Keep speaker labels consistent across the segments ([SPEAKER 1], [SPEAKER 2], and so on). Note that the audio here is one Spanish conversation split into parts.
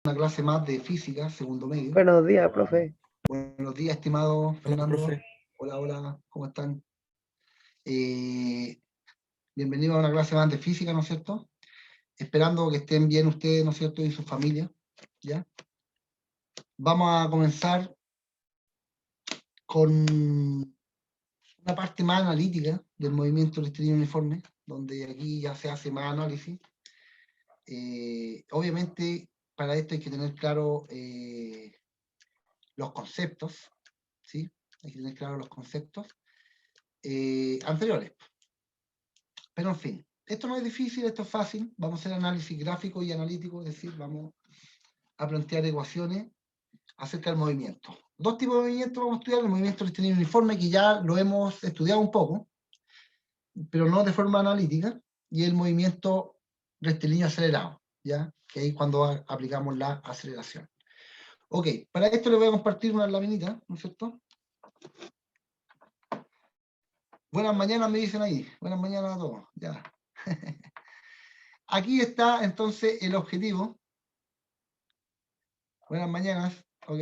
[SPEAKER 1] Una clase más de física, segundo medio.
[SPEAKER 2] Buenos días, profe.
[SPEAKER 1] Buenos días, estimado Fernando.
[SPEAKER 3] profe.
[SPEAKER 1] Hola, hola, ¿cómo están? Bienvenidos a una clase más de física, ¿no es cierto? Esperando que estén bien ustedes, ¿no es cierto? Y su familia, ¿ya? Vamos a comenzar con una parte más analítica del movimiento rectilíneo uniforme, donde aquí ya se hace más análisis. Obviamente, para esto hay que tener claro los conceptos, ¿sí? Hay que tener claro los conceptos anteriores. Pero en fin, esto no es difícil, esto es fácil. Vamos a hacer análisis gráfico y analítico, es decir, vamos a plantear ecuaciones acerca del movimiento. Dos tipos de movimiento vamos a estudiar: el movimiento rectilíneo uniforme, que ya lo hemos estudiado un poco, pero no de forma analítica, y el movimiento rectilíneo acelerado, ¿ya? Que ahí es cuando aplicamos la aceleración. Ok, para esto les voy a compartir una laminita, ¿no es cierto? Buenas mañanas, me dicen ahí. Buenas mañanas a todos. Ya. Aquí está entonces el objetivo. Buenas mañanas, ok.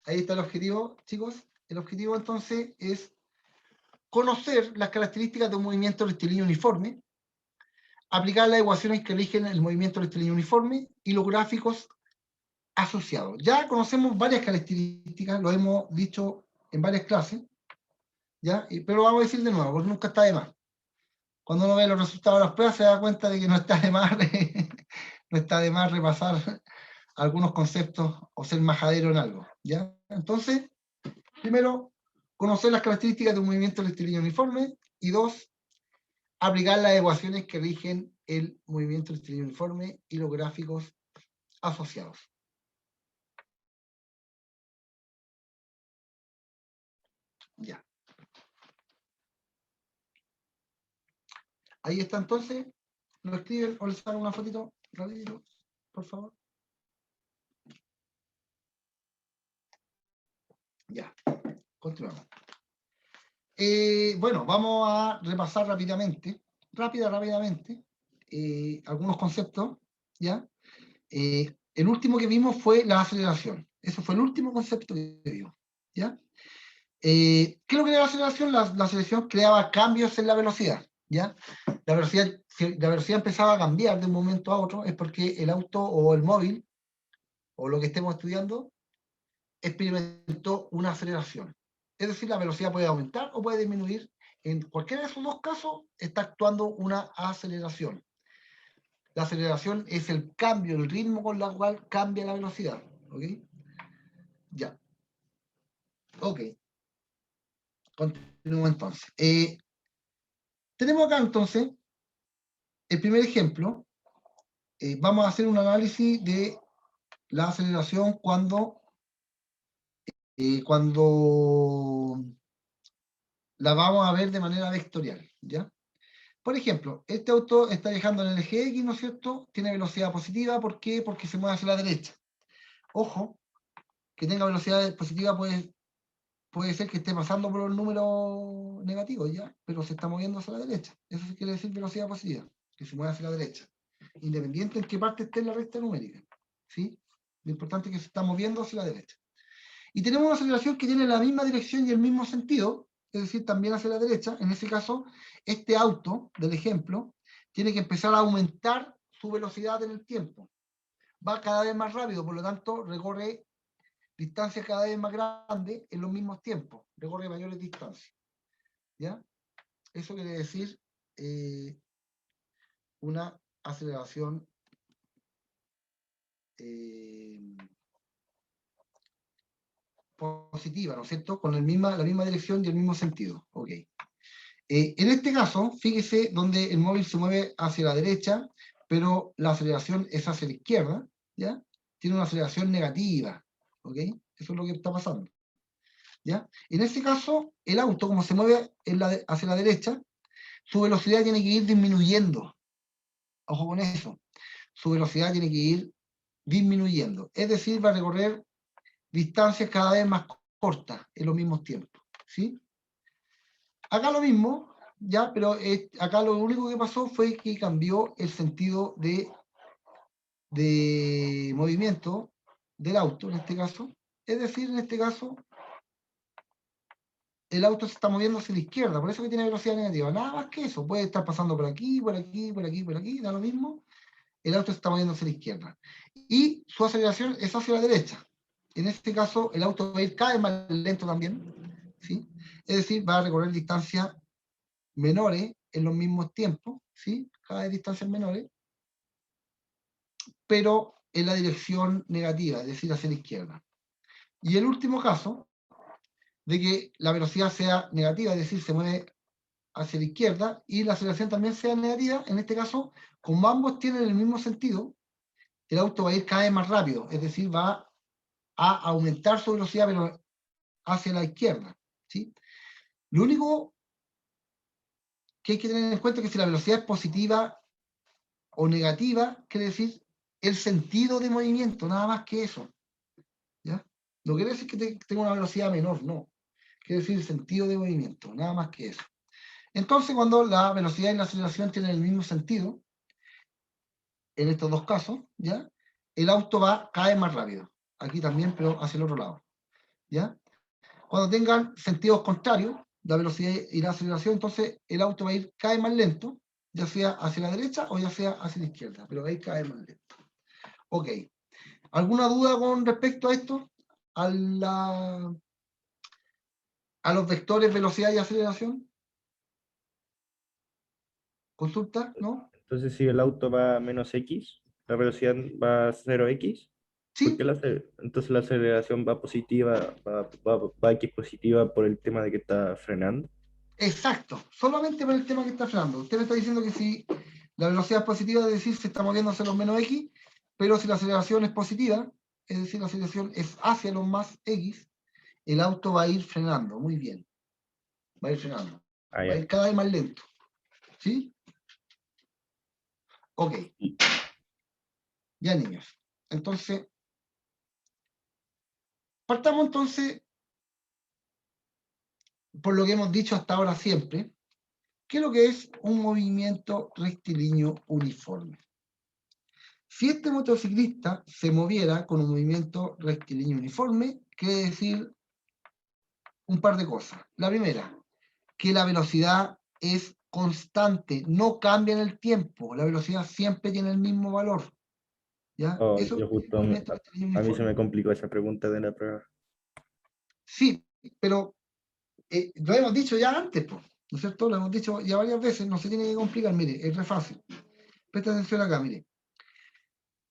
[SPEAKER 1] Ahí está el objetivo, chicos. El objetivo entonces es conocer las características de un movimiento rectilíneo uniforme, aplicar las ecuaciones que rigen el movimiento rectilíneo uniforme y los gráficos asociados. Ya conocemos varias características, lo hemos dicho en varias clases, ¿ya? Pero lo vamos a decir de nuevo, porque nunca está de más. Cuando uno ve los resultados de las pruebas se da cuenta de que no está de más, no está de más repasar algunos conceptos o ser majadero en algo, ¿ya? Entonces, primero, conocer las características de un movimiento rectilíneo uniforme, y dos, aplicar las ecuaciones que rigen el movimiento rectilíneo uniforme y los gráficos asociados. Ya. Ahí está entonces, lo escriben o les hago una fotito rapidito, por favor. Ya, continuamos. Bueno, vamos a repasar rápidamente algunos conceptos, ¿ya? El último que vimos fue la aceleración. Eso fue el último concepto que vimos, ¿ya? ¿Qué es lo que era la aceleración? La aceleración creaba cambios en la velocidad, ¿ya? Si la velocidad empezaba a cambiar de un momento a otro, es porque el auto o el móvil, o lo que estemos estudiando, experimentó una aceleración. Es decir, la velocidad puede aumentar o puede disminuir. En cualquiera de esos dos casos está actuando una aceleración. La aceleración es el cambio, el ritmo con el cual cambia la velocidad. ¿Ok? Ya. Ok. Continuemos entonces. Tenemos acá entonces el primer ejemplo. Vamos a hacer un análisis de la aceleración cuando la vamos a ver de manera vectorial, ¿ya? Por ejemplo, este auto está viajando en el eje X, ¿no es cierto? Tiene velocidad positiva, ¿por qué? Porque se mueve hacia la derecha. Ojo, que tenga velocidad positiva puede ser que esté pasando por los números negativos, ¿ya? Pero se está moviendo hacia la derecha. Eso sí quiere decir velocidad positiva, que se mueve hacia la derecha. Independiente en qué parte esté en la recta numérica, ¿sí? Lo importante es que se está moviendo hacia la derecha. Y tenemos una aceleración que tiene la misma dirección y el mismo sentido, es decir, también hacia la derecha. En ese caso, este auto del ejemplo tiene que empezar a aumentar su velocidad en el tiempo. Va cada vez más rápido, por lo tanto, recorre distancias cada vez más grandes en los mismos tiempos, recorre mayores distancias. ¿Ya? Eso quiere decir una aceleración positiva, ¿no es cierto? Con la misma dirección y el mismo sentido. Ok. En este caso, fíjese donde el móvil se mueve hacia la derecha, pero la aceleración es hacia la izquierda, ¿ya? Tiene una aceleración negativa, ¿ok? Eso es lo que está pasando, ¿ya? En este caso, el auto, como se mueve hacia la derecha, su velocidad tiene que ir disminuyendo. Ojo con eso. Su velocidad tiene que ir disminuyendo. Es decir, va a recorrer distancias cada vez más cortas en los mismos tiempos, ¿sí? Acá lo mismo, ya, pero acá lo único que pasó fue que cambió el sentido de de movimiento del auto, en este caso. Es decir, en este caso, el auto se está moviendo hacia la izquierda, por eso que tiene velocidad negativa. Nada más que eso. Puede estar pasando por aquí, por aquí, por aquí, por aquí, da lo mismo. El auto se está moviendo hacia la izquierda. Y su aceleración es hacia la derecha. En este caso, el auto va a ir cada vez más lento también, ¿sí? Es decir, va a recorrer distancias menores en los mismos tiempos, ¿sí? Cada vez distancias menores, pero en la dirección negativa, es decir, hacia la izquierda. Y el último caso, de que la velocidad sea negativa, es decir, se mueve hacia la izquierda, y la aceleración también sea negativa, en este caso, como ambos tienen el mismo sentido, el auto va a ir cada vez más rápido, es decir, va a aumentar su velocidad, pero hacia la izquierda, ¿sí? Lo único que hay que tener en cuenta es que si la velocidad es positiva o negativa, quiere decir el sentido de movimiento, nada más que eso, ¿ya? No quiere decir que tenga una velocidad menor, no. Quiere decir el sentido de movimiento, nada más que eso. Entonces, cuando la velocidad y la aceleración tienen el mismo sentido, en estos dos casos, ¿ya? El auto va cada vez más rápido. Aquí también, pero hacia el otro lado, ¿ya? Cuando tengan sentidos contrarios, la velocidad y la aceleración, entonces el auto va a ir cada vez más lento, ya sea hacia la derecha o ya sea hacia la izquierda, pero va a ir cada vez más lento. Ok. ¿Alguna duda con respecto a esto? ¿A los vectores velocidad y aceleración? ¿Consulta? ¿No?
[SPEAKER 2] Entonces, si el auto va a menos X, la velocidad va a 0X,
[SPEAKER 1] Sí,
[SPEAKER 2] entonces la aceleración va positiva, va X positiva por el tema de que está frenando.
[SPEAKER 1] exacto. Solamente por el tema que está frenando. Usted me está diciendo que si la velocidad es positiva, es decir, se está moviendo hacia los menos X, pero si la aceleración es positiva, es decir, la aceleración es hacia los más X, el auto va a ir frenando. Muy bien. Va a ir frenando.
[SPEAKER 2] Ah,
[SPEAKER 1] Va a
[SPEAKER 2] ya.
[SPEAKER 1] ir cada vez más lento. ¿Sí? Ok. Ya, niños. Entonces, partamos entonces por lo que hemos dicho hasta ahora siempre. ¿Qué es lo que es un movimiento rectilíneo uniforme? Si este motociclista se moviera con un movimiento rectilíneo uniforme, quiere decir un par de cosas. La primera, que la velocidad es constante, no cambia en el tiempo, la velocidad siempre tiene el mismo valor. ¿Ya?
[SPEAKER 2] Oh,
[SPEAKER 1] Eso
[SPEAKER 2] yo
[SPEAKER 1] es un
[SPEAKER 2] justo,
[SPEAKER 1] movimiento rectilíneo
[SPEAKER 2] a mí se me
[SPEAKER 1] uniforme.
[SPEAKER 2] complicó esa pregunta de la prueba.
[SPEAKER 1] Sí, pero lo hemos dicho ya antes, ¿no es cierto? Lo hemos dicho ya varias veces, no se tiene que complicar, mire, es re fácil. Presta atención acá, mire.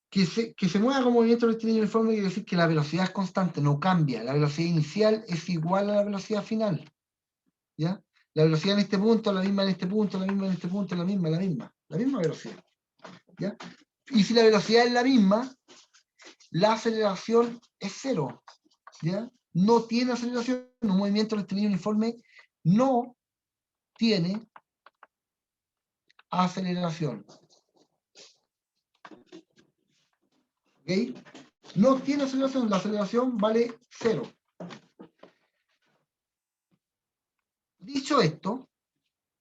[SPEAKER 1] Que se mueva con movimiento rectilíneo uniforme quiere decir que la velocidad es constante, no cambia. La velocidad inicial es igual a la velocidad final. ¿Ya? La velocidad en este punto, la misma en este punto, la misma en este punto, la misma velocidad. ¿Ya? Y si la velocidad es la misma, la aceleración es cero. ¿Ya? No tiene aceleración, un movimiento rectilíneo uniforme no tiene aceleración. ¿Ok? No tiene aceleración, la aceleración vale cero. Dicho esto,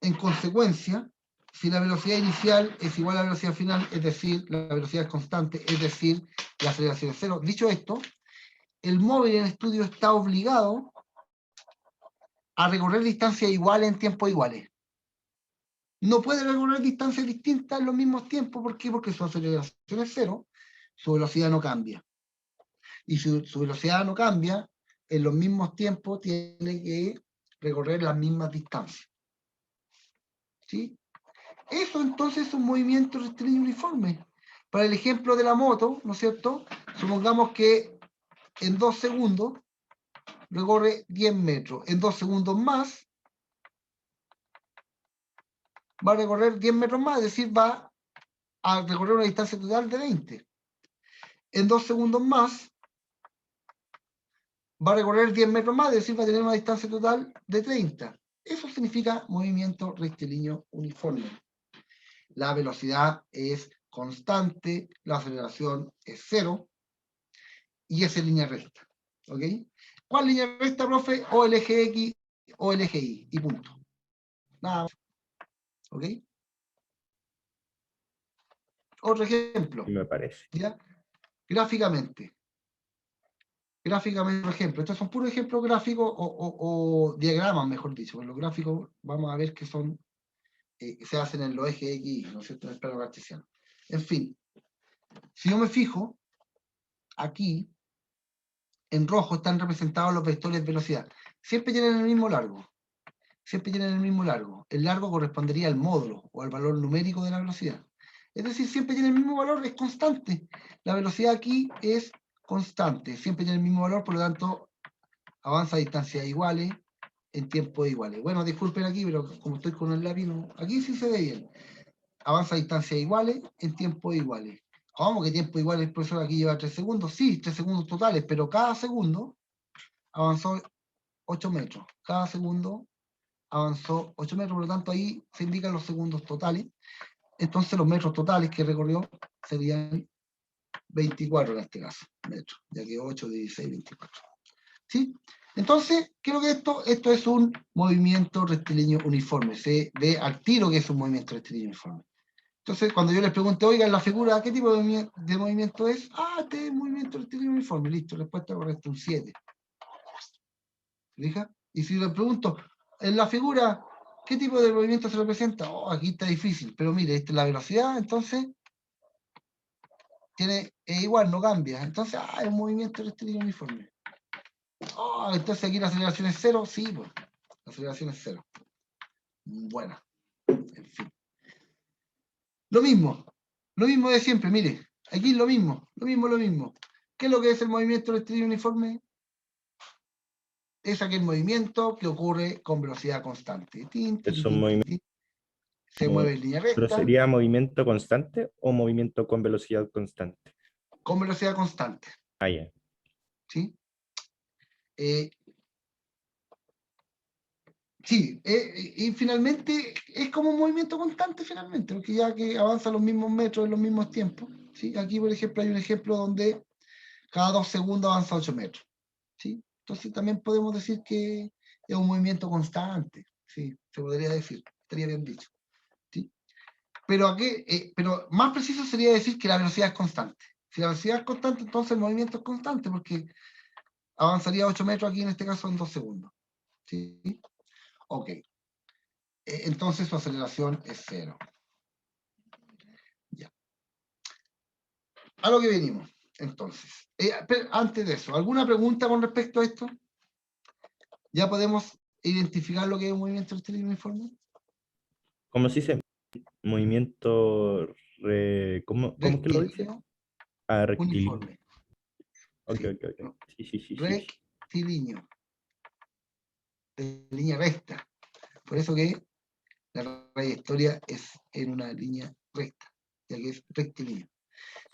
[SPEAKER 1] en consecuencia, si la velocidad inicial es igual a la velocidad final, es decir, la velocidad es constante, es decir, la aceleración es cero. Dicho esto, el móvil en estudio está obligado a recorrer distancias iguales en tiempos iguales. No puede recorrer distancias distintas en los mismos tiempos. ¿Por qué? Porque su aceleración es cero, su velocidad no cambia. Y si su velocidad no cambia, en los mismos tiempos tiene que recorrer las mismas distancias. ¿Sí? Eso entonces es un movimiento rectilíneo uniforme. Para el ejemplo de la moto, ¿no es cierto? Supongamos que en 2 segundos recorre 10 metros. En 2 segundos más va a recorrer 10 metros más, es decir, va a recorrer una distancia total de 20. En 2 segundos más va a recorrer 10 metros más, es decir, va a tener una distancia total de 30. Eso significa movimiento rectilíneo uniforme. La velocidad es constante, la aceleración es cero, y es en línea recta. ¿Ok? ¿Cuál línea recta, profe? O el eje X o el eje Y. Y punto. Nada más. ¿Ok? Otro ejemplo,
[SPEAKER 2] me parece.
[SPEAKER 1] ¿ya? Gráficamente, por ejemplo, estos son puros ejemplos gráficos o diagramas, mejor dicho. Los gráficos vamos a ver que son, se hacen en los ejes X, ¿no es cierto?, en el plano cartesiano. En fin, si yo me fijo, aquí, en rojo están representados los vectores de velocidad. Siempre tienen el mismo largo. Siempre tienen el mismo largo. El largo correspondería al módulo o al valor numérico de la velocidad. Es decir, siempre tiene el mismo valor, es constante. La velocidad aquí es constante, siempre tiene el mismo valor, por lo tanto, avanza a distancias iguales, en tiempos iguales. Bueno, disculpen aquí, pero como estoy con el lápiz, no, aquí sí se ve bien. Avanza a distancias iguales, en tiempos iguales. ¿Cómo que tiempo igual el profesor aquí lleva 3 segundos? Sí, 3 segundos totales, pero cada segundo avanzó 8 metros. Cada segundo avanzó 8 metros, por lo tanto ahí se indican los segundos totales. Entonces los metros totales que recorrió serían 24 en este caso, metros, ya que 8, 16, 24. ¿Sí? Entonces, ¿qué es lo que es esto? Esto es un movimiento rectilíneo uniforme. Se ve al tiro que es un movimiento rectilíneo uniforme. Entonces, cuando yo les pregunto, oiga, en la figura, ¿qué tipo de movimiento es? Ah, este es un movimiento rectilíneo uniforme. Listo, respuesta correcta, un 7. ¿Fija? Y si les pregunto, en la figura, ¿qué tipo de movimiento se representa? Oh, aquí está difícil, pero mire, esta es la velocidad, entonces es igual, no cambia. Entonces, es un movimiento rectilíneo uniforme. Oh, entonces aquí la aceleración es 0, sí, pues, la aceleración es 0. Buena, en fin. Lo mismo de siempre, mire, aquí lo mismo. ¿Qué es lo que es el movimiento rectilíneo uniforme? Es aquel movimiento que ocurre con velocidad constante.
[SPEAKER 2] Es un movimiento,
[SPEAKER 1] Se mueve en línea
[SPEAKER 2] ¿pero
[SPEAKER 1] recta,
[SPEAKER 2] sería movimiento constante o movimiento con velocidad constante?
[SPEAKER 1] con velocidad constante.
[SPEAKER 2] Ah, ya.
[SPEAKER 1] ¿Sí? Sí, y finalmente es como un movimiento constante finalmente, porque ya que avanza los mismos metros en los mismos tiempos. ¿Sí? Aquí, por ejemplo, hay un ejemplo donde cada 2 segundos avanza 8 metros. ¿Sí? Entonces también podemos decir que es un movimiento constante. Sí, se podría decir, estaría bien dicho. ¿Sí? Pero más preciso sería decir que la velocidad es constante. Si la velocidad es constante, entonces el movimiento es constante, porque avanzaría 8 metros aquí en este caso en 2 segundos. ¿Sí? Ok. Entonces su aceleración es 0. Ya. A lo que venimos, entonces. Pero antes de eso, ¿alguna pregunta con respecto a esto? ¿Ya podemos identificar lo que es un movimiento rectilíneo uniforme?
[SPEAKER 2] ¿Cómo se dice? Movimiento, ¿cómo es que lo dice?
[SPEAKER 1] Rectilíneo
[SPEAKER 2] Ah, rectilíneo.
[SPEAKER 1] uniforme.
[SPEAKER 2] Ok,
[SPEAKER 1] Sí.
[SPEAKER 2] ok, ok. Sí, sí, sí, sí.
[SPEAKER 1] Rectilíneo. De línea recta. Por eso que la trayectoria es en una línea recta, ya que es rectilíneo.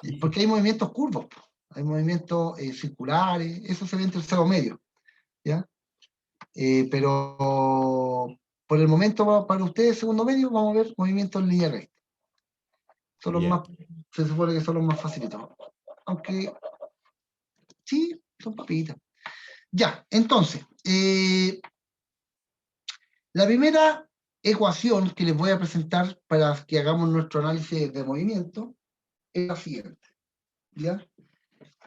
[SPEAKER 2] Sí, sí.
[SPEAKER 1] Porque hay movimientos curvos, hay movimientos circulares, eso se ve en tercero medio, ¿ya? Pero por el momento, para ustedes, segundo medio, vamos a ver movimientos en línea recta. Son los
[SPEAKER 2] Ya.
[SPEAKER 1] más, se supone que son los más facilitos. Aunque, sí, son papitas. Ya, entonces, la primera ecuación que les voy a presentar para que hagamos nuestro análisis de movimiento es la siguiente. ¿Ya?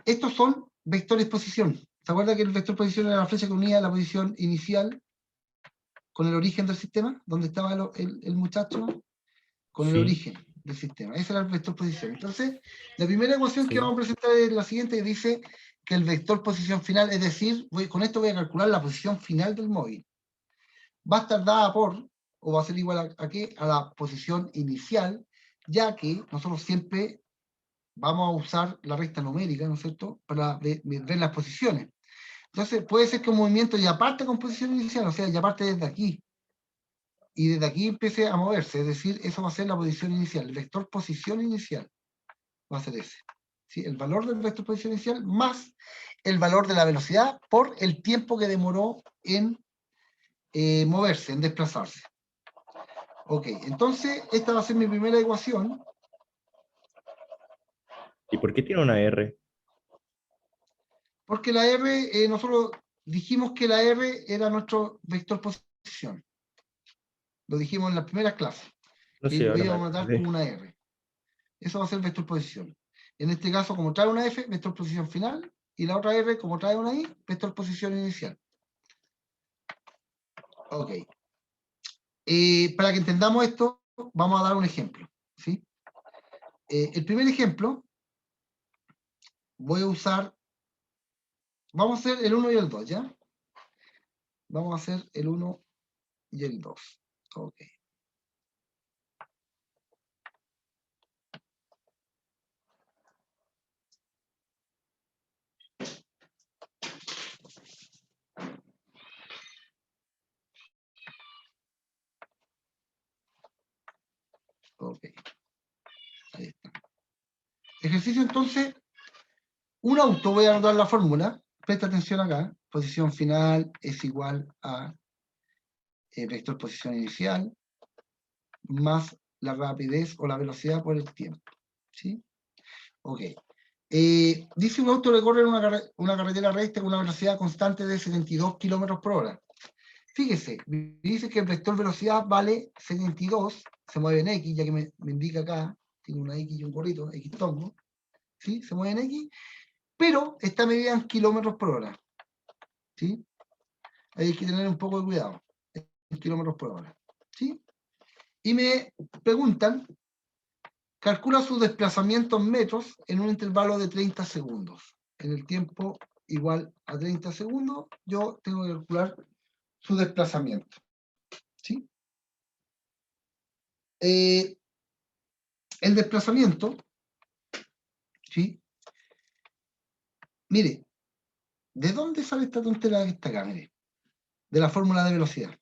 [SPEAKER 1] Estos son vectores posición. ¿Se acuerda que el vector posición era la flecha que unía la posición inicial con el origen del sistema? ¿Dónde estaba el muchacho? Con el
[SPEAKER 2] Sí,
[SPEAKER 1] origen del sistema. Ese era el vector posición. Entonces, la primera ecuación que
[SPEAKER 2] sí.
[SPEAKER 1] vamos a presentar es la siguiente, que dice que el vector posición final, es decir, con esto voy a calcular la posición final del móvil. Va a estar dada por, o va a ser igual a qué? A la posición inicial, ya que nosotros siempre vamos a usar la recta numérica, ¿no es cierto?, para ver las posiciones. Entonces, puede ser que un movimiento ya parte con posición inicial, o sea, ya parte desde aquí, y desde aquí empiece a moverse, es decir, eso va a ser la posición inicial, el vector posición inicial va a ser ese. ¿Sí? El valor del vector posición inicial más el valor de la velocidad por el tiempo que demoró en moverse, en desplazarse. Ok, entonces esta va a ser mi primera ecuación.
[SPEAKER 2] ¿Y por qué tiene una R?
[SPEAKER 1] Porque la R, nosotros dijimos que la R era nuestro vector posición. Lo dijimos en las primeras clases,
[SPEAKER 2] No
[SPEAKER 1] que
[SPEAKER 2] sé,
[SPEAKER 1] lo
[SPEAKER 2] ahora me
[SPEAKER 1] íbamos a dar como
[SPEAKER 2] acordé.
[SPEAKER 1] una R. Eso va a ser vector posición. En este caso, como trae una F, vector posición final, y la otra R, como trae una I, vector posición inicial. Ok. Para que entendamos esto, vamos a dar un ejemplo, ¿sí? El primer ejemplo, voy a usar, vamos a hacer el 1 y el 2, ¿ya? Vamos a hacer el 1 y el 2. Ok. Ok. Ahí está. Ejercicio entonces, un auto, voy a anotar la fórmula, presta atención acá, posición final es igual a vector posición inicial más la rapidez o la velocidad por el tiempo, ¿sí? Ok. Dice un auto recorre una carretera recta con una velocidad constante de 72 kilómetros por hora. Fíjese, dice que el vector velocidad vale 72, se mueve en X, ya que me indica acá, tiene una X y un gorrito, X tongo, ¿sí? Se mueve en X, pero está medida en kilómetros por hora, ¿sí? Ahí hay que tener un poco de cuidado, en kilómetros por hora, ¿sí? Y me preguntan, calcula su desplazamiento en metros en un intervalo de 30 segundos. En el tiempo igual a 30 segundos, yo tengo que calcular su desplazamiento, ¿sí? El desplazamiento, ¿sí? Mire, ¿de dónde sale esta tontera que está acá? Mire, de la fórmula de velocidad,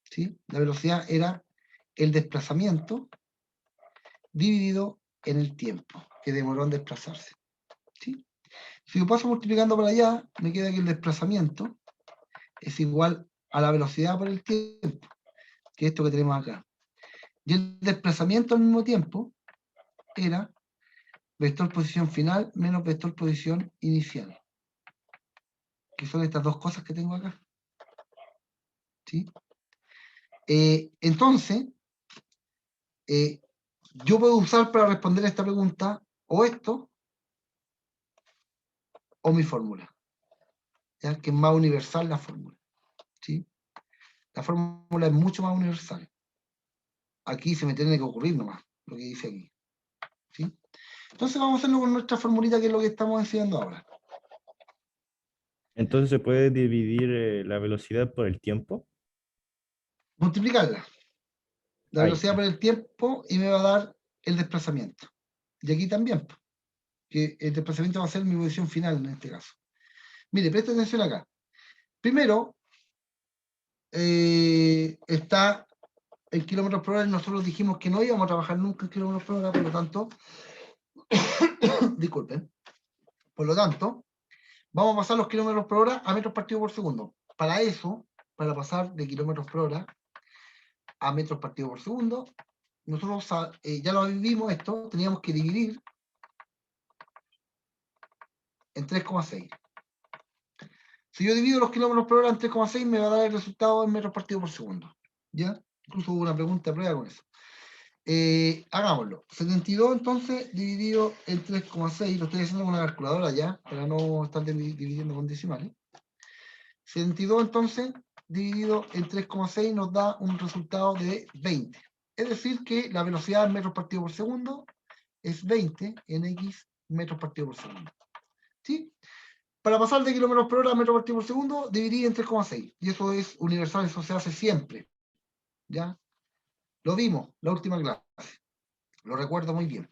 [SPEAKER 1] ¿sí? La velocidad era el desplazamiento dividido en el tiempo que demoró en desplazarse, ¿sí? Si lo paso multiplicando para allá, me queda que el desplazamiento es igual a la velocidad por el tiempo, que es esto que tenemos acá. Y el desplazamiento al mismo tiempo era vector posición final menos vector posición inicial, que son estas dos cosas que tengo acá, ¿sí? Entonces, yo puedo usar para responder esta pregunta o esto o mi fórmula, ¿ya? Que es más universal la fórmula, ¿sí? La fórmula es mucho más universal. Aquí se me tiene que ocurrir nomás lo que dice aquí, ¿sí? Entonces vamos a hacerlo con nuestra formulita, que es lo que estamos enseñando ahora.
[SPEAKER 2] Entonces se puede dividir la velocidad por el tiempo.
[SPEAKER 1] Multiplicarla, la
[SPEAKER 2] Ahí
[SPEAKER 1] velocidad por
[SPEAKER 2] está.
[SPEAKER 1] el tiempo, y me va a dar el desplazamiento. Y aquí también, que el desplazamiento va a ser mi posición final en este caso. Mire, presta atención acá. Primero, está en kilómetros por hora, y nosotros dijimos que no íbamos a trabajar nunca en kilómetros por hora, por lo tanto, disculpen, por lo tanto, vamos a pasar los kilómetros por hora a metros partidos por segundo. Para eso, para pasar de kilómetros por hora a metros partidos por segundo, nosotros ya lo vivimos esto, teníamos que dividir en 3,6. Si yo divido los kilómetros por hora en 3,6, me va a dar el resultado en metros partidos por segundo, ¿ya? Incluso hubo una pregunta de prueba con eso. Hagámoslo. 72 entonces dividido en 3,6, lo estoy haciendo con una calculadora ya, para no estar dividiendo con decimales. 72 entonces dividido en 3,6 nos da un resultado de 20. Es decir que la velocidad en metros partidos por segundo es 20 en X metros partidos por segundo, ¿sí? Para pasar de kilómetros por hora a metros partidos por segundo, dividí en 3,6. Y eso es universal, eso se hace siempre, ¿ya? Lo vimos la última clase. Lo recuerdo muy bien.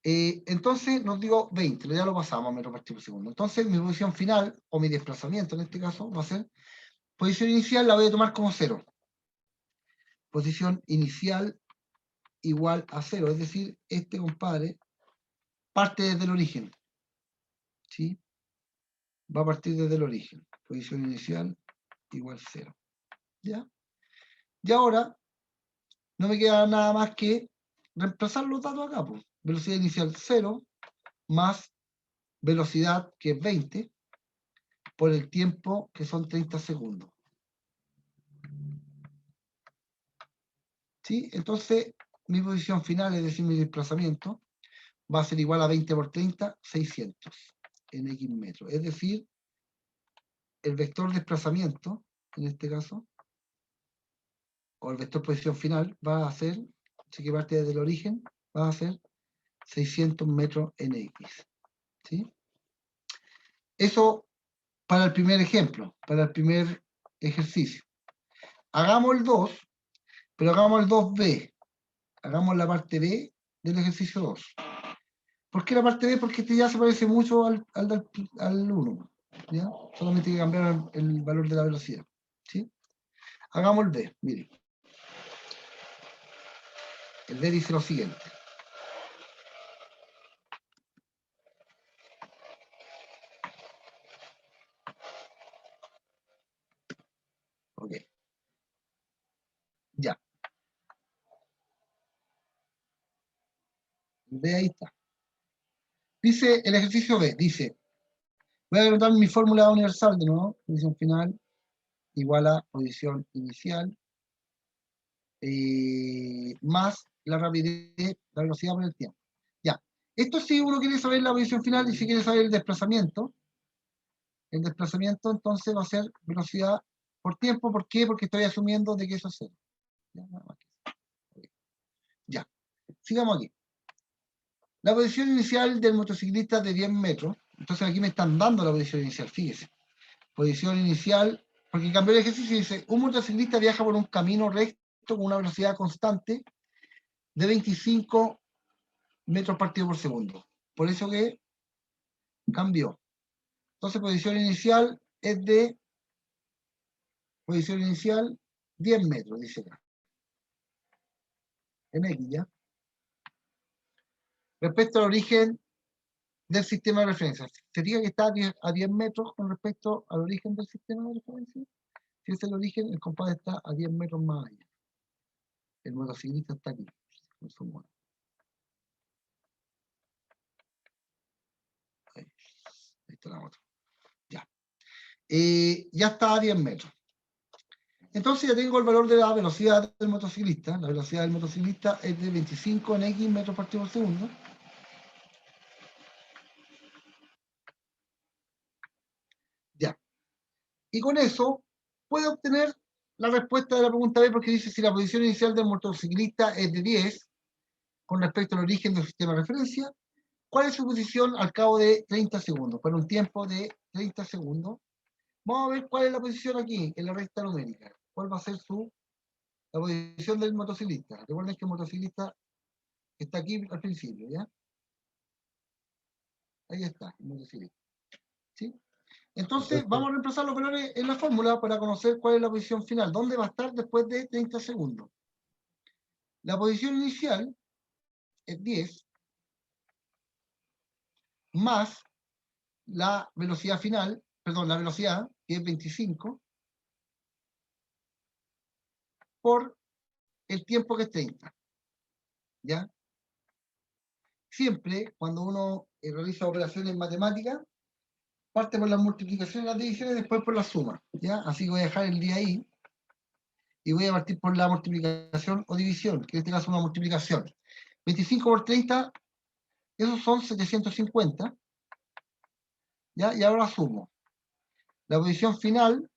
[SPEAKER 1] Entonces nos dio 20, ya lo pasamos a metros partidos por segundo. Entonces mi posición final, o mi desplazamiento en este caso, va a ser, posición inicial la voy a tomar como 0. Posición inicial igual a 0, es decir, este compadre parte desde el origen, ¿sí? Va a partir desde el origen. Posición inicial igual 0, ¿ya? Y ahora no me queda nada más que reemplazar los datos acá, pues. Velocidad inicial 0 más velocidad, que es 20, por el tiempo, que son 30 segundos. ¿Sí? Entonces, mi posición final, es decir, mi desplazamiento, va a ser igual a 20 por 30, 600 en X metros. Es decir, el vector desplazamiento, en este caso, o el vector posición final, va a ser, si que parte desde el origen, va a ser 600 metros en X. ¿Sí? Eso para el primer ejemplo, para el primer ejercicio. Hagamos el 2, pero hagamos el 2B. Hagamos la parte B del ejercicio 2. ¿Por qué la parte B? Porque este ya se parece mucho al 1. ¿Ya? Solamente hay que cambiar el valor de la velocidad. ¿Sí? Hagamos el B, miren. El B dice lo siguiente. Ok. Ya. El B ahí está. Dice el ejercicio B, dice, voy a anotar mi fórmula universal de nuevo, posición final igual a posición inicial, más la rapidez, la velocidad por el tiempo. Ya. Esto sí uno quiere saber la posición final y si quiere saber el desplazamiento entonces va a ser velocidad por tiempo. ¿Por qué? Porque estoy asumiendo de que eso es cero. Ya, nada más que eso. Ya. Sigamos aquí. La posición inicial del motociclista es de 10 metros. Entonces aquí me están dando la posición inicial, fíjese. Posición inicial, porque cambió el ejercicio y dice, un motociclista viaja por un camino recto con una velocidad constante de 25 metros partido por segundo. Por eso que cambió. Entonces posición inicial es de, posición inicial, 10 metros, dice acá. En X, ¿ya? Respecto al origen del sistema de referencia. ¿Se fija que está a 10 metros con respecto al origen del sistema de referencia? Si es el origen, el compadre está a 10 metros más allá. El motociclista está aquí, con su moto. Ahí está la moto. Ya. Ya está a 10 metros. Entonces ya tengo el valor de la velocidad del motociclista. La velocidad del motociclista es de 25 en X metros partido por segundo. Ya. Y con eso puedo obtener la respuesta de la pregunta B, porque dice si la posición inicial del motociclista es de 10 con respecto al origen del sistema de referencia, ¿cuál es su posición al cabo de 30 segundos? Para un tiempo de 30 segundos. Vamos a ver cuál es la posición aquí, en la recta numérica. ¿Cuál va a ser la posición del motociclista? Recuerden que el motociclista está aquí al principio, ¿ya? Ahí está, el motociclista. ¿Sí? Entonces, vamos a reemplazar los valores en la fórmula para conocer cuál es la posición final. ¿Dónde va a estar después de 30 segundos? La posición inicial es 10 más la velocidad final, perdón, la velocidad, que es 25, por el tiempo que es 30. ¿Ya? Siempre, cuando uno realiza operaciones matemáticas, parte por las multiplicaciones y las divisiones, después por la suma. ¿Ya? Así que voy a dejar el día ahí y voy a partir por la multiplicación o división, que en este caso es una multiplicación. 25 por 30, esos son 750. ¿Ya? Y ahora sumo. La posición final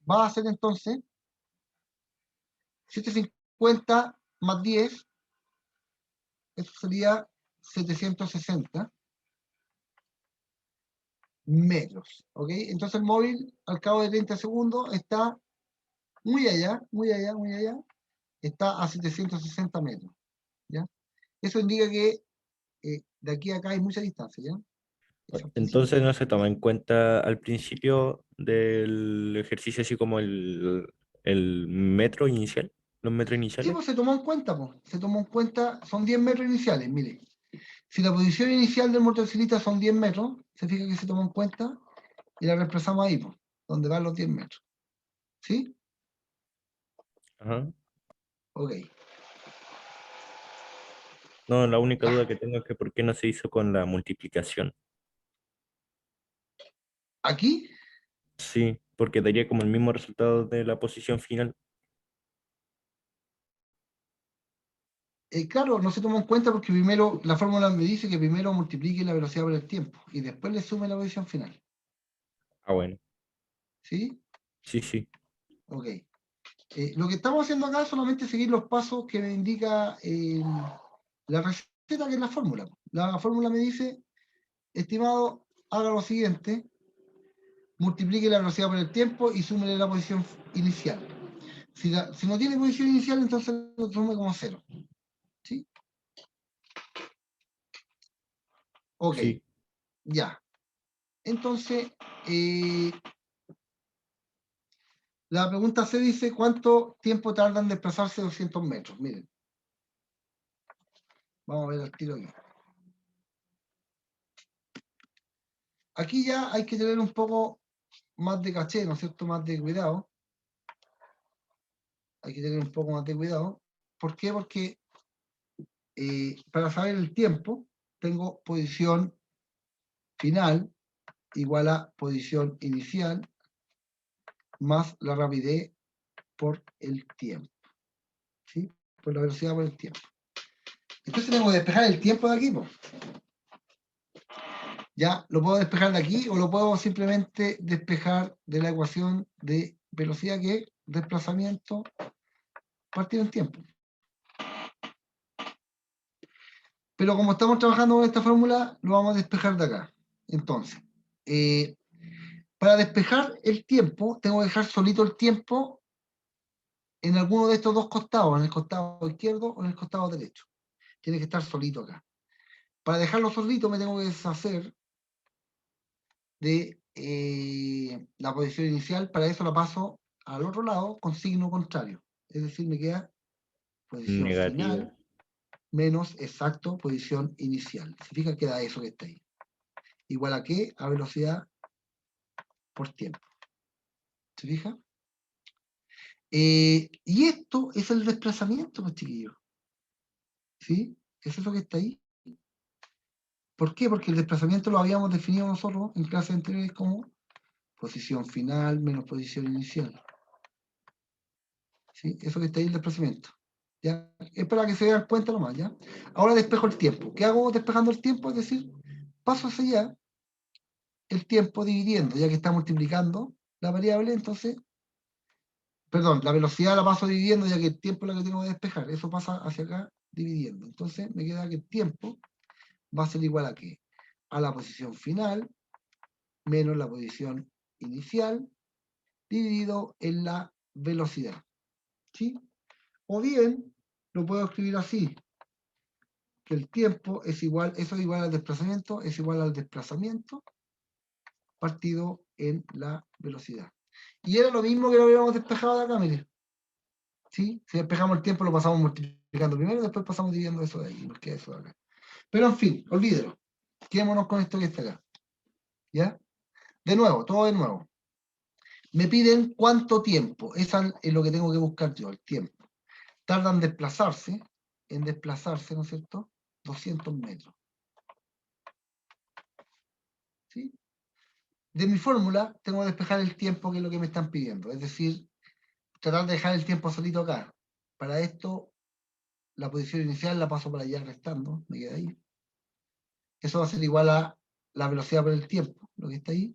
[SPEAKER 1] va a ser entonces 750 más 10, eso sería 760 metros. ¿Ok? Entonces el móvil al cabo de 30 segundos está muy allá, muy allá, muy allá, está a 760 metros. ¿Ya? Eso indica que de aquí a acá hay mucha distancia. ¿Ya?
[SPEAKER 2] Entonces no se toma en cuenta al principio del ejercicio así como el metro inicial, los metros
[SPEAKER 1] Sí,
[SPEAKER 2] iniciales.
[SPEAKER 1] pues se tomó en cuenta, pues. Se tomó en cuenta, son 10 metros iniciales, mire. Si la posición inicial del motociclista son 10 metros, se fija que se tomó en cuenta y la reemplazamos ahí, pues, donde van los 10 metros. ¿Sí?
[SPEAKER 2] Ajá.
[SPEAKER 1] Ok.
[SPEAKER 2] No, la única
[SPEAKER 1] Ya.
[SPEAKER 2] duda que tengo es que por qué no se hizo con la multiplicación.
[SPEAKER 1] Aquí,
[SPEAKER 2] Sí, porque daría como el mismo resultado de la posición final.
[SPEAKER 1] Claro, no se toma en cuenta porque primero la fórmula me dice que primero multiplique la velocidad por el tiempo y después le sume la posición final.
[SPEAKER 2] Ah, bueno.
[SPEAKER 1] ¿Sí?
[SPEAKER 2] Sí, sí.
[SPEAKER 1] Ok. Lo que estamos haciendo acá es solamente seguir los pasos que me indica la receta, que es la fórmula. La fórmula me dice, estimado, haga lo siguiente, multiplique la velocidad por el tiempo y súmele la posición inicial. Si no tiene posición inicial, entonces lo sume como 0. ¿Sí? Ok,
[SPEAKER 2] Sí.
[SPEAKER 1] ya. Entonces, la pregunta C dice, ¿cuánto tiempo tarda en desplazarse 200 metros? Miren. Vamos a ver el tiro aquí. Aquí ya hay que tener un poco más de caché, ¿no es cierto? Más de cuidado. Hay que tener un poco más de cuidado. ¿Por qué? Porque para saber el tiempo, tengo posición final igual a posición inicial más la rapidez por el tiempo. ¿Sí? Por la velocidad por el tiempo. Entonces tengo que despejar el tiempo de aquí, pues. Ya lo puedo despejar de aquí o lo puedo simplemente despejar de la ecuación de velocidad, que es desplazamiento partido en tiempo. Pero como estamos trabajando con esta fórmula, lo vamos a despejar de acá. Entonces, para despejar el tiempo, tengo que dejar solito el tiempo en alguno de estos dos costados, en el costado izquierdo o en el costado derecho. Tiene que estar solito acá. Para dejarlo solito me tengo que deshacer de la posición inicial. Para eso la paso al otro lado con signo contrario. Es decir, me queda posición
[SPEAKER 2] Negativa.
[SPEAKER 1] final menos exacto posición inicial. ¿Se fija? Queda eso que está ahí. Igual a qué? A velocidad por tiempo. ¿Se fija? Y esto es el desplazamiento, pues, chiquillos. ¿Sí? Eso es lo que está ahí. ¿Por qué? Porque el desplazamiento lo habíamos definido nosotros en clases anteriores como posición final menos posición inicial. ¿Sí? Eso que está ahí, el desplazamiento. ¿Ya? Es para que se den cuenta nomás, ¿ya? Ahora despejo el tiempo. ¿Qué hago despejando el tiempo? Es decir, paso hacia allá el tiempo dividiendo, ya que está multiplicando la variable, entonces, perdón, la velocidad la paso dividiendo, ya que el tiempo es lo que tengo que despejar. Eso pasa hacia acá dividiendo. Entonces me queda que el tiempo va a ser igual a qué? A la posición final menos la posición inicial dividido en la velocidad. ¿Sí? O bien, lo puedo escribir así, que el tiempo es igual, eso es igual al desplazamiento, es igual al desplazamiento partido en la velocidad. Y era lo mismo que lo habíamos despejado de acá, mire. ¿Sí? Si despejamos el tiempo, lo pasamos multiplicando primero, después pasamos dividiendo eso de ahí, nos queda eso de acá. Pero en fin, olvídelo. Quedémonos con esto que está acá. ¿Ya? De nuevo, todo de nuevo. Me piden cuánto tiempo. Eso es lo que tengo que buscar yo, el tiempo. Tarda en desplazarse, ¿no es cierto? 200 metros. ¿Sí? De mi fórmula, tengo que despejar el tiempo, que es lo que me están pidiendo. Es decir, tratar de dejar el tiempo solito acá. Para esto, la posición inicial la paso para allá restando, me queda ahí. Eso va a ser igual a la velocidad por el tiempo, lo que está ahí.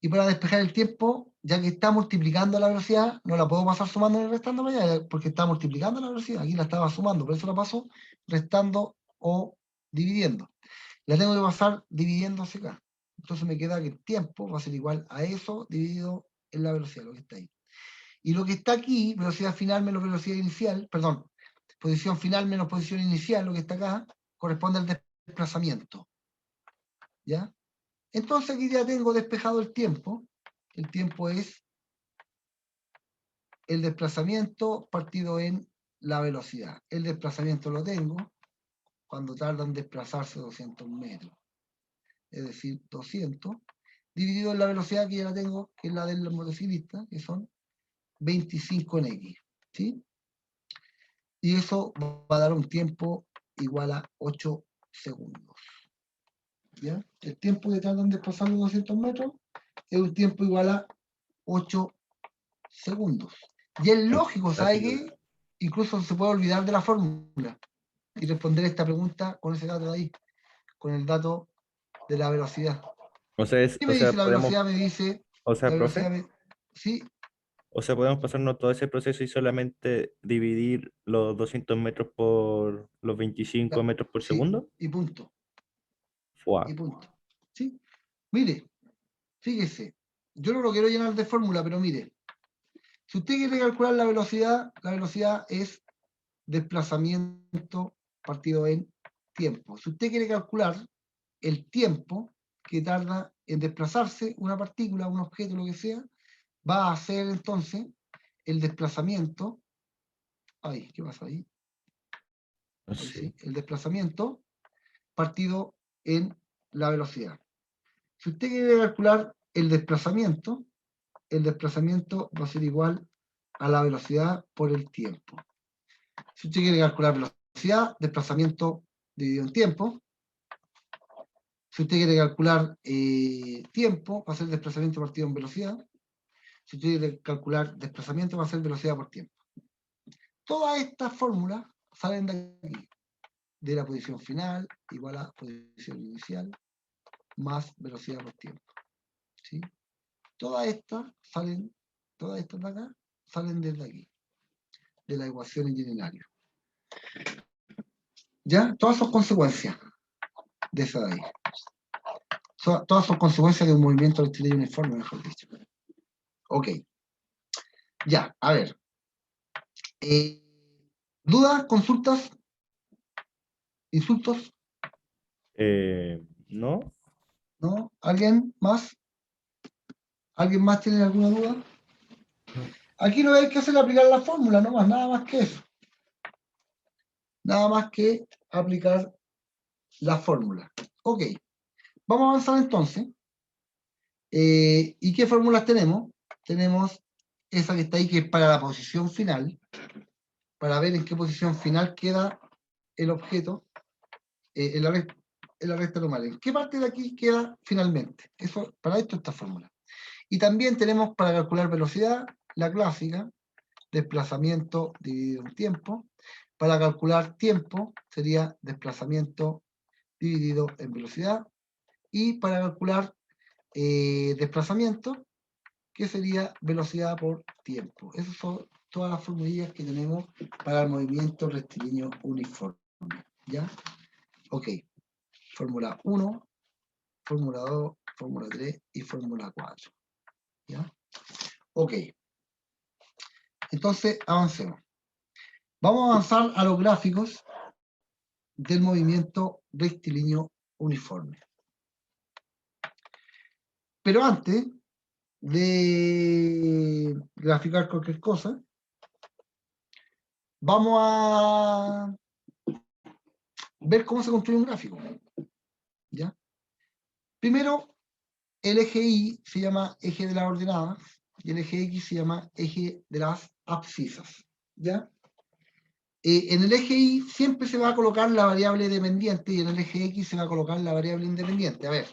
[SPEAKER 1] Y para despejar el tiempo, ya que está multiplicando la velocidad, no la puedo pasar sumando y restando para allá, porque está multiplicando la velocidad. Aquí la estaba sumando, por eso la paso restando o dividiendo. La tengo que pasar dividiendo hacia acá. Entonces me queda que el tiempo va a ser igual a eso dividido en la velocidad, lo que está ahí. Y lo que está aquí, velocidad final menos velocidad inicial, perdón, posición final menos posición inicial, lo que está acá, corresponde al desplazamiento. ¿Ya? Entonces aquí ya tengo despejado el tiempo. El tiempo es el desplazamiento partido en la velocidad. El desplazamiento lo tengo cuando tarda en desplazarse 200 metros. Es decir, 200 dividido en la velocidad que ya la tengo, que es la del motociclista, que son 25 en X. ¿Sí? Y eso va a dar un tiempo igual a 8 segundos. ¿Ya? El tiempo que tarda en desplazar los 200 metros es un tiempo igual a 8 segundos. Y es lógico, ¿sabe
[SPEAKER 2] Rápido.
[SPEAKER 1] qué? Incluso se puede olvidar de la fórmula. y responder esta pregunta con ese dato de ahí, con el dato de la velocidad.
[SPEAKER 2] O sea,
[SPEAKER 1] ¿Qué me dice la
[SPEAKER 2] podemos,
[SPEAKER 1] velocidad? Me dice,
[SPEAKER 2] o
[SPEAKER 1] la
[SPEAKER 2] sea,
[SPEAKER 1] velocidad
[SPEAKER 2] profe,
[SPEAKER 1] me... Sí,
[SPEAKER 2] o sea, podemos pasarnos todo ese proceso y solamente dividir los 200 metros por los 25
[SPEAKER 1] ya,
[SPEAKER 2] metros por
[SPEAKER 1] sí,
[SPEAKER 2] segundo.
[SPEAKER 1] y punto,
[SPEAKER 2] Fua.
[SPEAKER 1] y punto. ¿Sí? Mire, fíjese, yo no lo quiero llenar de fórmula, pero mire, si usted quiere calcular la velocidad es desplazamiento partido en tiempo. Si usted quiere calcular el tiempo que tarda en desplazarse una partícula, un objeto, lo que sea, va a ser entonces el desplazamiento. Ay, ¿qué pasa ahí? Ahí
[SPEAKER 2] Sí.
[SPEAKER 1] sí, el desplazamiento partido en la velocidad. Si usted quiere calcular el desplazamiento va a ser igual a la velocidad por el tiempo. Si usted quiere calcular velocidad, desplazamiento dividido en tiempo. Si usted quiere calcular tiempo, va a ser desplazamiento partido en velocidad. Si usted quiere calcular desplazamiento, va a ser velocidad por tiempo. Todas estas fórmulas salen de aquí, de la posición final igual a posición inicial más velocidad por tiempo. ¿Sí? Todas estas de acá, salen desde aquí, de la ecuación en general. ¿Ya? Todas son consecuencias de esa de ahí. Todas son consecuencias de un movimiento rectilíneo uniforme, mejor dicho. Ok. Ya, a ver. ¿Dudas? ¿Consultas? ¿Insultos?
[SPEAKER 2] ¿No?
[SPEAKER 1] ¿No? ¿Alguien más? ¿Alguien más tiene alguna duda? Aquí lo que hay que hacer es aplicar la fórmula, no más, nada más que eso. Nada más que aplicar la fórmula. Ok. Vamos a avanzar entonces. ¿Y qué fórmulas tenemos? Tenemos esa que está ahí, que es para la posición final, para ver en qué posición final queda el objeto en la recta normal. ¿En qué parte de aquí queda finalmente? Eso, para esto esta fórmula. Y también tenemos para calcular velocidad, la clásica, desplazamiento dividido en tiempo. Para calcular tiempo sería desplazamiento dividido en velocidad. Y para calcular desplazamiento, que sería velocidad por tiempo. Esas son todas las formulillas que tenemos para el movimiento rectilíneo uniforme. ¿Ya? Ok. Fórmula 1, fórmula 2, fórmula 3 y fórmula 4. ¿Ya? Ok. Entonces, avancemos. Vamos a avanzar a los gráficos del movimiento rectilíneo uniforme. Pero antes de graficar cualquier cosa, vamos a ver cómo se construye un gráfico. ¿Ya? Primero, el eje Y se llama eje de las ordenadas y el eje X se llama eje de las abscisas. ¿Ya? En el eje Y siempre se va a colocar la variable dependiente y en el eje X se va a colocar la variable independiente. A ver,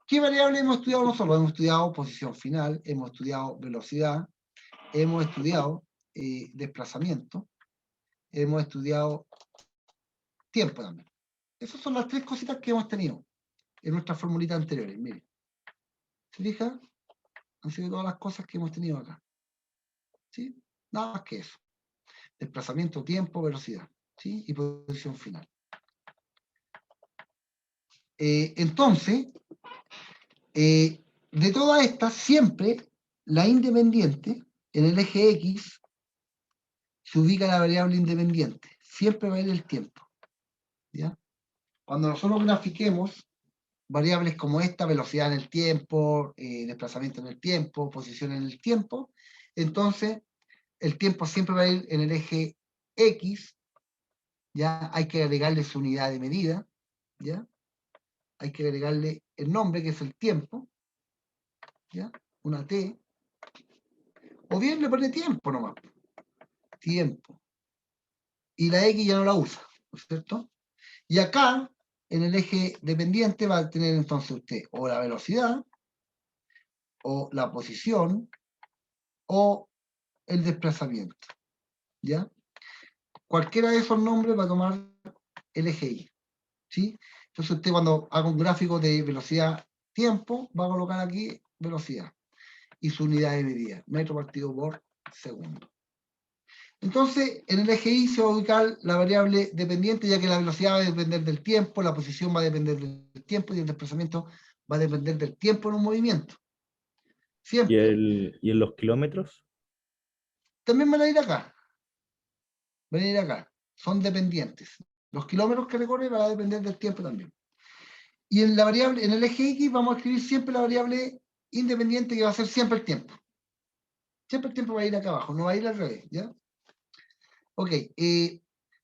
[SPEAKER 1] ¿qué variable hemos estudiado nosotros? Hemos estudiado posición final, hemos estudiado velocidad, hemos estudiado desplazamiento, hemos estudiado tiempo también. Esas son las tres cositas que hemos tenido en nuestras formulitas anteriores. Miren, ¿se fija? Han sido todas las cosas que hemos tenido acá. ¿Sí? Nada más que eso. Desplazamiento, tiempo, velocidad. ¿Sí? Y posición final. Entonces, de todas estas, siempre la independiente, en el eje X, se ubica la variable independiente. Siempre va a ir el tiempo. ¿Ya? Cuando nosotros grafiquemos variables como esta, velocidad en el tiempo, desplazamiento en el tiempo, posición en el tiempo, entonces el tiempo siempre va a ir en el eje X, ya hay que agregarle su unidad de medida, ya hay que agregarle el nombre que es el tiempo, ya una T, o bien le pone tiempo nomás, tiempo, y la X ya no la usa, ¿no es cierto? Y acá, en el eje dependiente, va a tener entonces usted o la velocidad, o la posición, o el desplazamiento, ¿ya? cualquiera de esos nombres va a tomar el eje Y. ¿Sí? Entonces usted cuando haga un gráfico de velocidad-tiempo, va a colocar aquí velocidad y su unidad de medida, metro partido por segundo. Entonces, en el eje Y se va a ubicar la variable dependiente, ya que la velocidad va a depender del tiempo, la posición va a depender del tiempo y el desplazamiento va a depender del tiempo en un movimiento. Siempre.
[SPEAKER 2] ¿Y en los kilómetros?
[SPEAKER 1] También van a ir acá. Van a ir acá. Son dependientes. Los kilómetros que recorre van a depender del tiempo también. Y en la variable, en el eje X vamos a escribir siempre la variable independiente que va a ser siempre el tiempo. Siempre el tiempo va a ir acá abajo, no va a ir al revés, ¿ya? Ok,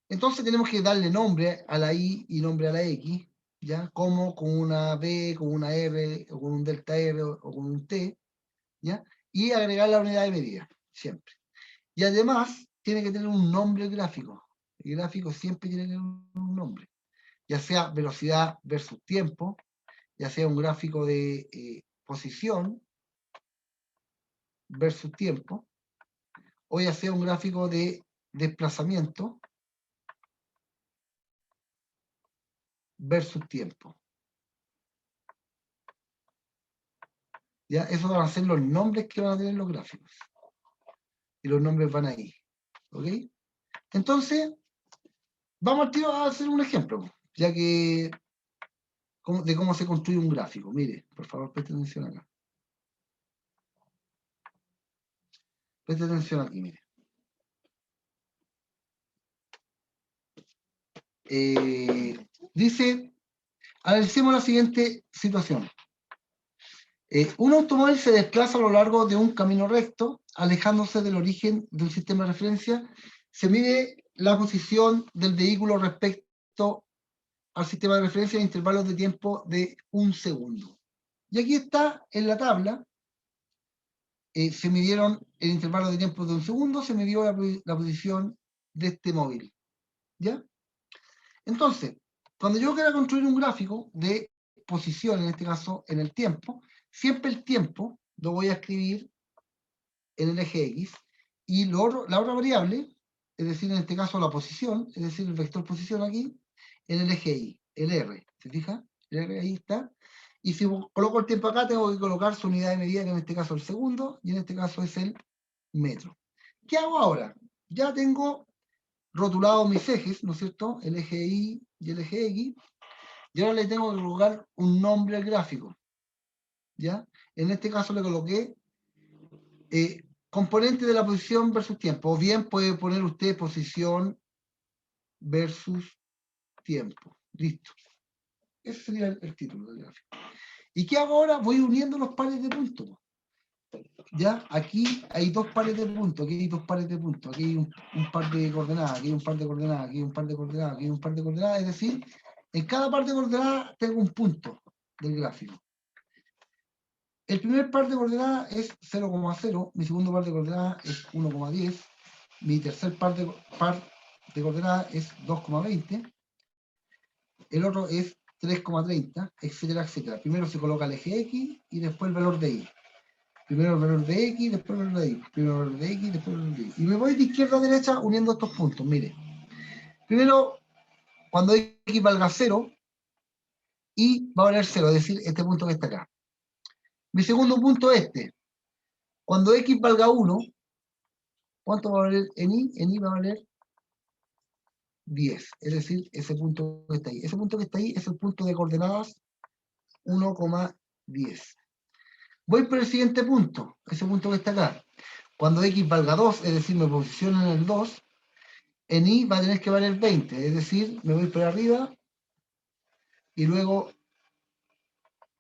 [SPEAKER 1] entonces tenemos que darle nombre a la Y y nombre a la X, ¿ya? Como con una B, con una R, o con un delta R, o con un T, ¿ya? Y agregar la unidad de medida, siempre. Y además, tiene que tener un nombre gráfico. El gráfico siempre tiene que tener un nombre. Ya sea velocidad versus tiempo, ya sea un gráfico de posición versus tiempo, o ya sea un gráfico de desplazamiento versus tiempo. ¿Ya? Esos van a ser los nombres que van a tener los gráficos. Y los nombres van ahí. ¿Ok? Entonces, vamos al tiro a hacer un ejemplo, ya que de cómo se construye un gráfico. Mire, por favor, preste atención acá. Preste atención aquí, mire. Dice, analicemos la siguiente situación. Un automóvil se desplaza a lo largo de un camino recto, alejándose del origen del sistema de referencia. Se mide la posición del vehículo respecto al sistema de referencia en intervalos de tiempo de 1 segundo. Y aquí está en la tabla, se midieron el intervalo de tiempo de 1 segundo, se midió la posición de este móvil. ¿Ya? Entonces, cuando yo quiera construir un gráfico de posición, en este caso en el tiempo, siempre el tiempo lo voy a escribir en el eje X, y la otra variable, es decir, en este caso la posición, es decir, el vector posición aquí, en el eje Y, el R, ¿se fija? El R ahí está. Y si coloco el tiempo acá, tengo que colocar su unidad de medida, que en este caso es el segundo, y en este caso es el metro. ¿Qué hago ahora? Ya tengo rotulados mis ejes, ¿no es cierto? El eje Y y el eje X, y ahora le tengo que colocar un nombre al gráfico, ¿ya? En este caso le coloqué componente de la posición versus tiempo, o bien puede poner usted posición versus tiempo. Listo. Ese sería el título del gráfico. ¿Y qué hago ahora? Voy uniendo los pares de puntos. ¿Ya? Aquí hay dos pares de puntos, aquí hay dos pares de puntos, aquí hay un par de coordenadas, aquí hay un par de coordenadas, aquí hay un par de coordenadas, aquí hay un par de coordenadas, es decir, en cada par de coordenadas tengo un punto del gráfico. El primer par de coordenadas es 0,0, mi segundo par de coordenadas es 1,10, mi tercer par de coordenadas es 2,20, el otro es 3,30, etcétera, etcétera. Primero se coloca el eje X y después el valor de Y. Primero el valor de X, después el valor de Y. Primero el valor de X, después el valor de Y. Y me voy de izquierda a derecha uniendo estos puntos. Mire, primero, cuando X valga 0, Y va a valer 0, es decir, este punto que está acá. Mi segundo punto es este. Cuando X valga 1, ¿cuánto va a valer en Y? En Y va a valer 10, es decir, ese punto que está ahí. Ese punto que está ahí es el punto de coordenadas 1,10. Voy por el siguiente punto, ese punto que está acá. Cuando X valga 2, es decir, me posiciono en el 2, en Y va a tener que valer 20, es decir, me voy por arriba y luego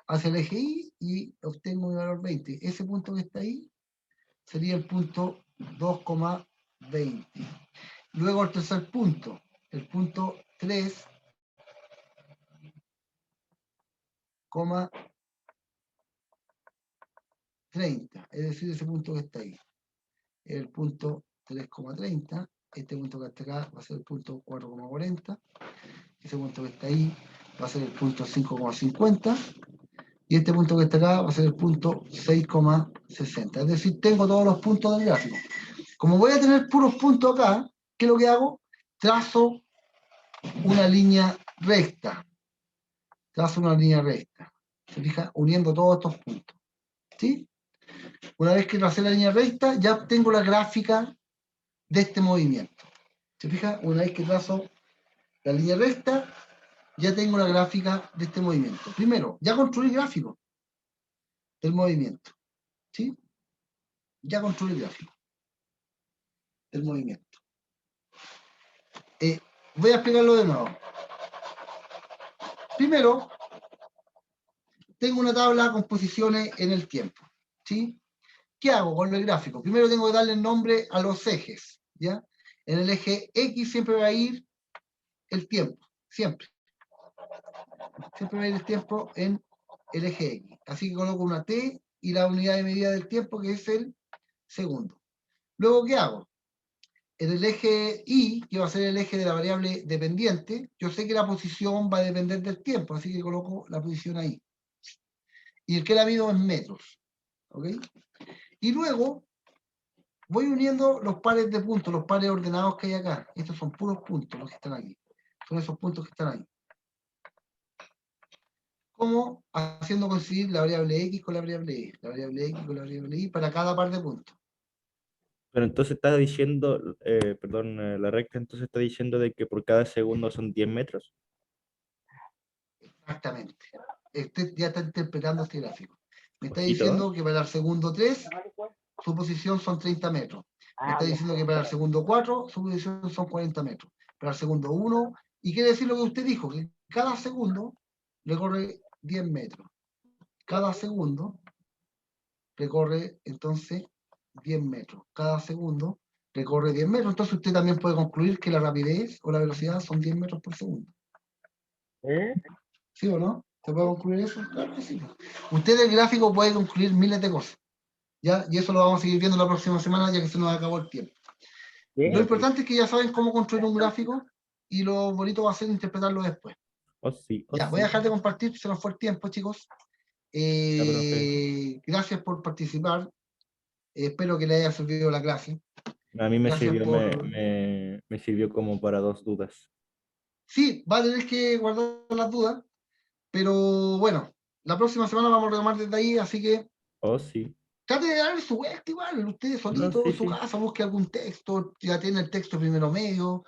[SPEAKER 1] hacia el eje Y y obtengo mi valor 20. Ese punto que está ahí sería el punto 2,20. Luego el tercer punto, el punto 3,30, es decir, ese punto que está ahí. El punto 3,30, este punto que está acá va a ser el punto 4,40, ese punto que está ahí va a ser el punto 5,50, y este punto que está acá va a ser el punto 6,60. Es decir, tengo todos los puntos del gráfico. Como voy a tener puros puntos acá, ¿qué es lo que hago? trazo una línea recta. Trazo una línea recta. ¿Se fija? Uniendo todos estos puntos. ¿Sí? Una vez que tracé la línea recta, ya obtengo la gráfica de este movimiento. ¿Se fija? Una vez que trazo la línea recta, ya tengo la gráfica de este movimiento. Primero, ya construí el gráfico del movimiento. ¿Sí? Ya construí el gráfico del movimiento. Voy a explicarlo de nuevo. Primero, tengo una tabla con posiciones en el tiempo. ¿Sí? ¿Qué hago con el gráfico? Primero tengo que darle nombre a los ejes. ¿Ya? En el eje X siempre va a ir el tiempo. Siempre. Siempre va a ir el tiempo en el eje X. Así que coloco una T y la unidad de medida del tiempo, que es el segundo. Luego, ¿qué hago? En el eje Y, que va a ser el eje de la variable dependiente, yo sé que la posición va a depender del tiempo, así que coloco la posición ahí. Y el que la mido en metros. ¿Ok? Y luego voy uniendo los pares de puntos, los pares ordenados que hay acá. Estos son puros puntos los que están aquí. Son esos puntos que están ahí. Como haciendo coincidir la variable X con la variable Y, la variable X con la variable Y para cada par de puntos.
[SPEAKER 2] Pero entonces está diciendo, perdón, la recta entonces está diciendo de que por cada segundo son 10 metros.
[SPEAKER 1] Exactamente. Este ya está interpretando este gráfico. Me está
[SPEAKER 2] Ojito,
[SPEAKER 1] diciendo que para el segundo 3, su posición son 30 metros. Me está diciendo que para el segundo 4, su posición son 40 metros. Para el segundo 1, y quiere decir lo que usted dijo, que cada segundo recorre 10 metros. Cada segundo recorre entonces 10 metros. Cada segundo recorre 10 metros. Entonces usted también puede concluir que la rapidez o la velocidad son 10 metros por segundo. ¿Sí o no? ¿Se puede concluir eso? Claro que sí. Usted del gráfico puede concluir miles de cosas. ¿Ya? Y eso lo vamos a seguir viendo la próxima semana, ya que se nos acabó el tiempo. Lo importante es que ya saben cómo construir un gráfico y lo bonito va a ser interpretarlo después.
[SPEAKER 2] Oh, sí, oh,
[SPEAKER 1] Ya, voy a
[SPEAKER 2] sí.
[SPEAKER 1] dejar de compartir, se nos fue el tiempo, chicos.
[SPEAKER 2] Ya, profe.
[SPEAKER 1] Gracias por participar. Espero que les haya servido la clase.
[SPEAKER 2] A mí me
[SPEAKER 1] Gracias
[SPEAKER 2] sirvió,
[SPEAKER 1] por...
[SPEAKER 2] me sirvió como para 2 dudas.
[SPEAKER 1] Sí, va a tener que guardar las dudas, pero bueno, la próxima semana vamos a retomar desde ahí, así que
[SPEAKER 2] Oh, sí.
[SPEAKER 1] trate de dar su vuelta igual, usted
[SPEAKER 2] No,
[SPEAKER 1] solito
[SPEAKER 2] sí,
[SPEAKER 1] en su
[SPEAKER 2] sí.
[SPEAKER 1] casa, busque algún texto, ya tiene el texto primero medio,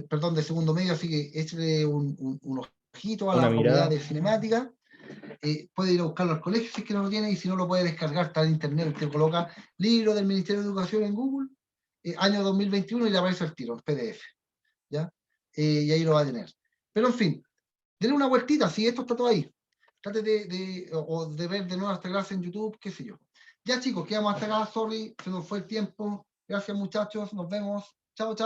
[SPEAKER 1] perdón, de segundo medio, así que échale un ojito a
[SPEAKER 2] Una
[SPEAKER 1] las
[SPEAKER 2] mirada.
[SPEAKER 1] unidades cinemáticas. Puede ir a buscarlo al colegio si es que no lo tiene, y si no lo puede descargar, está en internet, usted coloca libro del Ministerio de Educación en Google, año 2021, y le aparece el tiro, en PDF, ¿ya? Y ahí lo va a tener. Pero en fin, denle una vueltita, si esto está todo ahí. Trate de ver de nuevo esta clase en YouTube, qué sé yo. Ya chicos, quedamos hasta acá, sorry, se nos fue el tiempo. Gracias muchachos, nos vemos. Chao, chao.